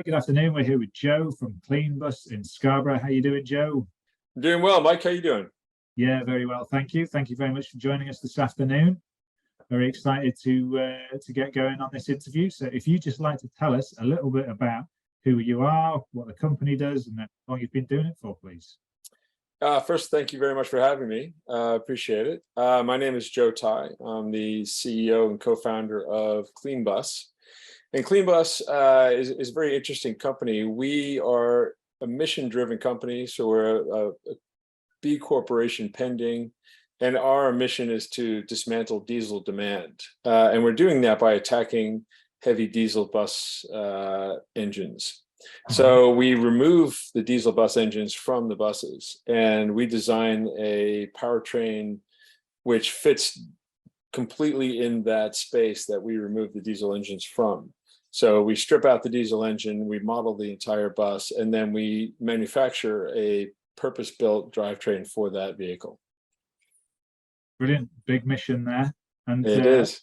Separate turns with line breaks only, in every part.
Good afternoon. We're here with Joe from CleanBus in Scarborough. How you doing, Joe?
Doing well, Mike. How you doing?
Yeah, very well, thank you. Thank you very much for joining us this afternoon. Very excited to get going on this interview. So, if you just like to tell us a little bit about who you are, what the company does, and how long you've been doing it for, please.
First, thank you very much for having me. Appreciate it. My name is Joe Tighe. I'm the CEO and co-founder of CleanBus. And CleanBus is a very interesting company. We are a mission-driven company, so we're a B corporation pending, and our mission is to dismantle diesel demand. And we're doing that by attacking heavy diesel bus engines. So we remove the diesel bus engines from the buses, and we design a powertrain which fits completely in that space that we remove the diesel engines from. So we strip out the diesel engine, we model the entire bus, and then we manufacture a purpose-built drivetrain for that vehicle.
Brilliant, big mission there, and
It is.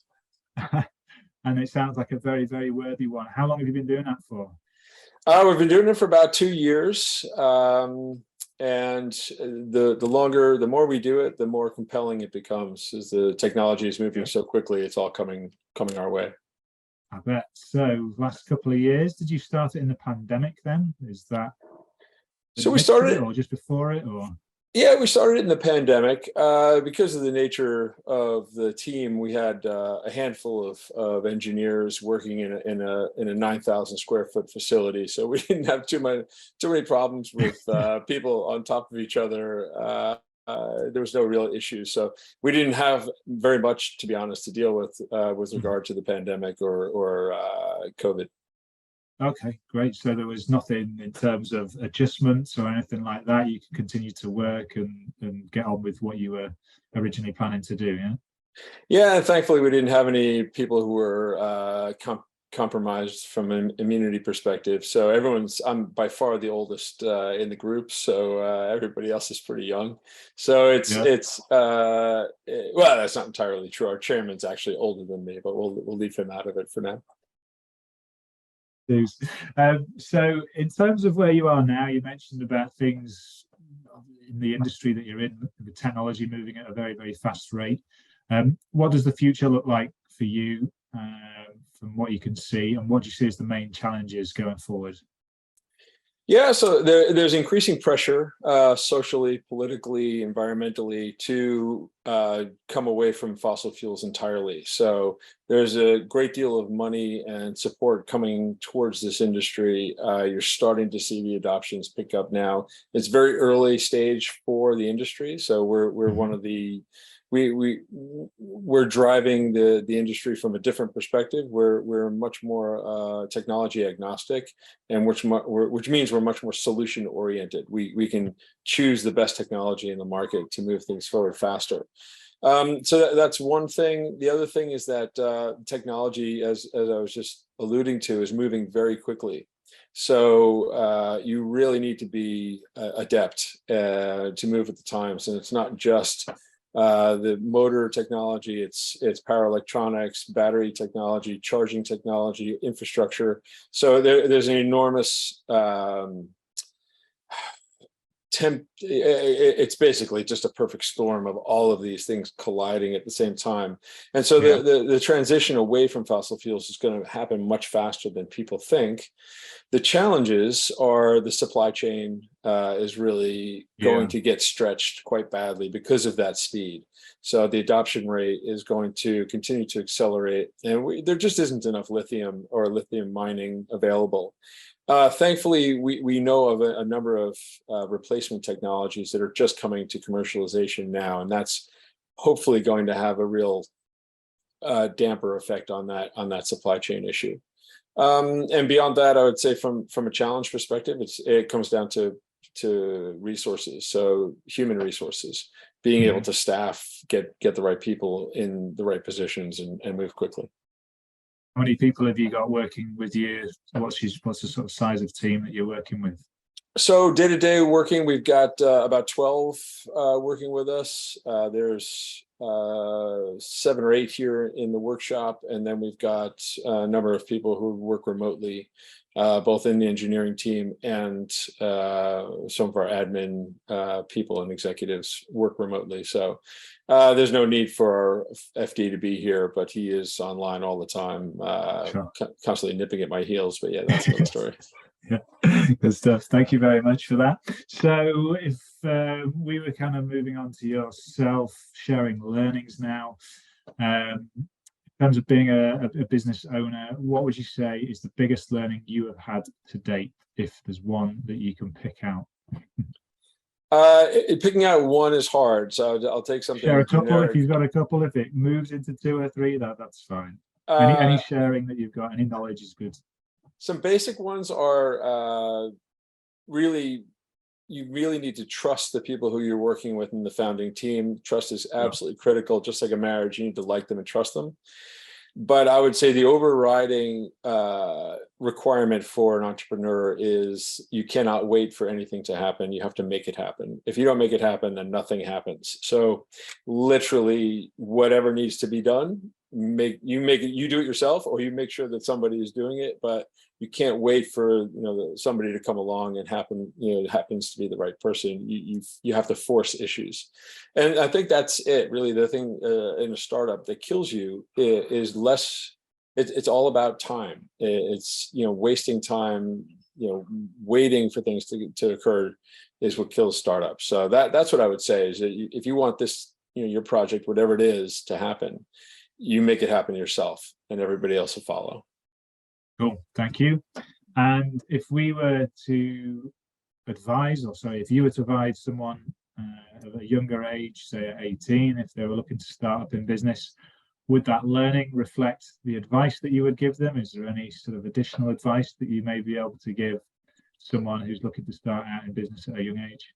and it sounds like a very, very worthy one. How long have you been doing that for?
We've been doing it for about 2 years. And the more we do it, the more compelling it becomes. As the technology is moving so quickly, it's all coming our way.
I bet. So, last couple of years, did you start it in the pandemic then? Is that
so we started
or just before it, or?
Yeah, we started in the pandemic. Because of the nature of the team, we had a handful of engineers working in a 9,000 square foot facility. So we didn't have too many problems with people on top of each other. There was no real issues. So we didn't have very much, to be honest, to deal with regard to the pandemic or COVID.
Okay, great. So there was nothing in terms of adjustments or anything like that. You could continue to work and get on with what you were originally planning to do, yeah?
Yeah, and thankfully we didn't have any people who were compromised from an immunity perspective. So I'm by far the oldest in the group, so everybody else is pretty young. So well, that's not entirely true. Our chairman's actually older than me, but we'll leave him out of it for now.
So in terms of where you are now, you mentioned about things in the industry that you're in, the technology moving at a very, very fast rate. What does the future look like for you from what you can see, and what do you see as the main challenges going forward?
Yeah, so there's increasing pressure socially, politically, environmentally to come away from fossil fuels entirely. So there's a great deal of money and support coming towards this industry. You're starting to see the adoptions pick up now. It's very early stage for the industry, so we're one of the we're driving the industry from a different perspective. We're much more technology agnostic, and which means we're much more solution oriented. We can choose the best technology in the market to move things forward faster. So that's one thing. The other thing is that technology, as I was just alluding to, is moving very quickly. So you really need to be adept to move with the times, and it's not just the motor technology, it's power electronics, battery technology, charging technology, infrastructure. So there's an enormous it's basically just a perfect storm of all of these things colliding at the same time. And so the transition away from fossil fuels is going to happen much faster than people think. The challenges are the supply chain is really going to get stretched quite badly because of that speed. So the adoption rate is going to continue to accelerate, and there just isn't enough lithium or lithium mining available. Thankfully, we know of a number of replacement technologies that are just coming to commercialization now, and that's hopefully going to have a real damper effect on that supply chain issue. And beyond that, I would say from a challenge perspective, it comes down to resources, so human resources, being able to staff, get the right people in the right positions and move quickly.
How many people have you got working with you? What's the sort of size of team that you're working with?
So day-to-day working, we've got about 12 working with us. There's 7 or 8 here in the workshop, and then we've got a number of people who work remotely both in the engineering team and some of our admin people and executives work remotely. So there's no need for our FD to be here, but he is online all the time,
Sure.
constantly nipping at my heels. But yeah, that's another story.
Yeah, good stuff. Thank you very much for that. So if we were kind of moving on to your self-sharing learnings now, in terms of being a business owner, what would you say is the biggest learning you have had to date, if there's one that you can pick out?
Picking out one is hard, so I'll take something
Share a couple
generic.
if you've got a couple. If it moves into two or three, that's fine. Any sharing that you've got, any knowledge is good.
Some basic ones are really, you really need to trust the people who you're working with in the founding team. Trust is absolutely critical. Just like a marriage, you need to like them and trust them. But I would say the overriding requirement for an entrepreneur is you cannot wait for anything to happen. You have to make it happen. If you don't make it happen, then nothing happens. So literally whatever needs to be done, you do it yourself, or you make sure that somebody is doing it, but you can't wait for somebody to come along and it happens to be the right person. You have to force issues, and I think that's it. Really, the thing in a startup that kills you is less. It's all about time. It's wasting time. Waiting for things to occur is what kills startups. So that's what I would say is that if you want this, your project, whatever it is, to happen, you make it happen yourself, and everybody else will follow.
Cool, thank you. And if we were to advise, if you were to advise someone of a younger age, say at 18, if they were looking to start up in business, would that learning reflect the advice that you would give them? Is there any sort of additional advice that you may be able to give someone who's looking to start out in business at a young age?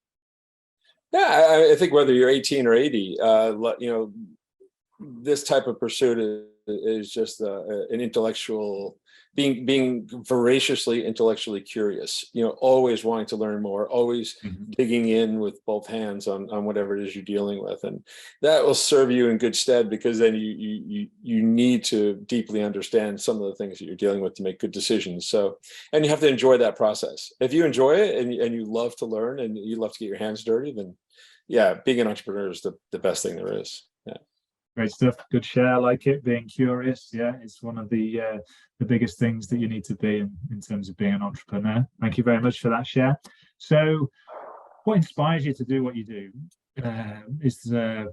Yeah, I think whether you're 18 or 80, this type of pursuit is just an intellectual, being voraciously intellectually curious, always wanting to learn more, always digging in with both hands on whatever it is you're dealing with. And that will serve you in good stead, because then you need to deeply understand some of the things that you're dealing with to make good decisions. So, and you have to enjoy that process. If you enjoy it and you love to learn and you love to get your hands dirty, then yeah, being an entrepreneur is the best thing there is. Yeah.
Great stuff. Good share. I like it. Being curious. Yeah, it's one of the biggest things that you need to be in terms of being an entrepreneur. Thank you very much for that share. So, what inspires you to do what you do? Is there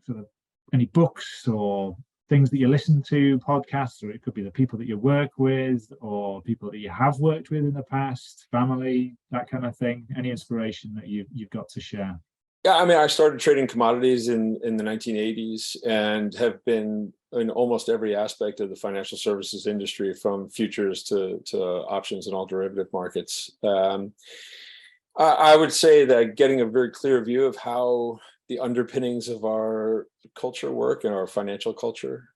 sort of any books or things that you listen to, podcasts, or it could be the people that you work with, or people that you have worked with in the past, family, that kind of thing? Any inspiration that you've got to share?
Yeah, I mean, I started trading commodities in the 1980s and have been in almost every aspect of the financial services industry, from futures to options and all derivative markets. I would say that getting a very clear view of how the underpinnings of our culture work and our financial culture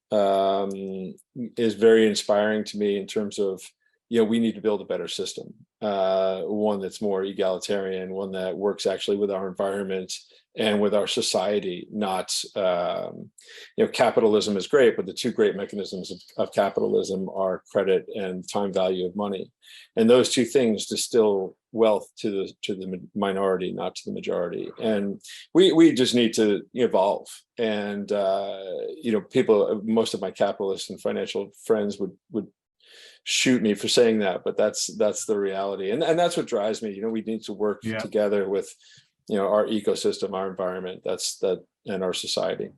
is very inspiring to me, in terms of, we need to build a better system, one that's more egalitarian, one that works actually with our environment and with our society. Not, capitalism is great, but the two great mechanisms of capitalism are credit and time value of money. And those two things distill wealth to the minority, not to the majority. And we just need to evolve. And, people, most of my capitalist and financial friends would shoot me for saying that, but that's the reality, and that's what drives me. We need to work together with our ecosystem, our environment, and our society.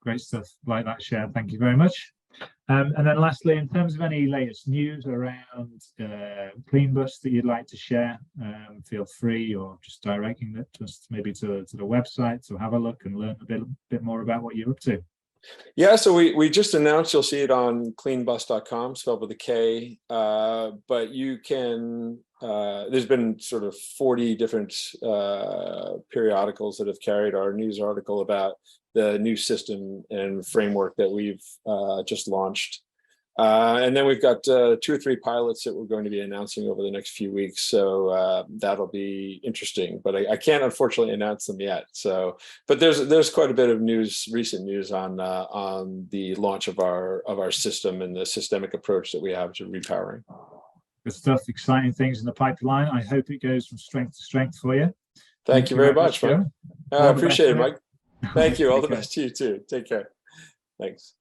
Great stuff. Like that share. Thank you very much. And then lastly, in terms of any latest news around CleanBus that you'd like to share, feel free, or just directing it just maybe to the website to have a look and learn a bit more about what you're up to.
Yeah, so we just announced, you'll see it on cleanbus.com, spelled with a K, but you can, there's been sort of 40 different periodicals that have carried our news article about the new system and framework that we've just launched. And then we've got 2 or 3 pilots that we're going to be announcing over the next few weeks. So that'll be interesting, but I can't unfortunately announce them yet. So, but there's quite a bit of recent news on the launch of our system and the systemic approach that we have to repowering.
Good stuff, exciting things in the pipeline. I hope it goes from strength to strength for you.
Thank you very much, Mike. I appreciate it, Mike. Thank you. All the best to you too. Take care. Thanks.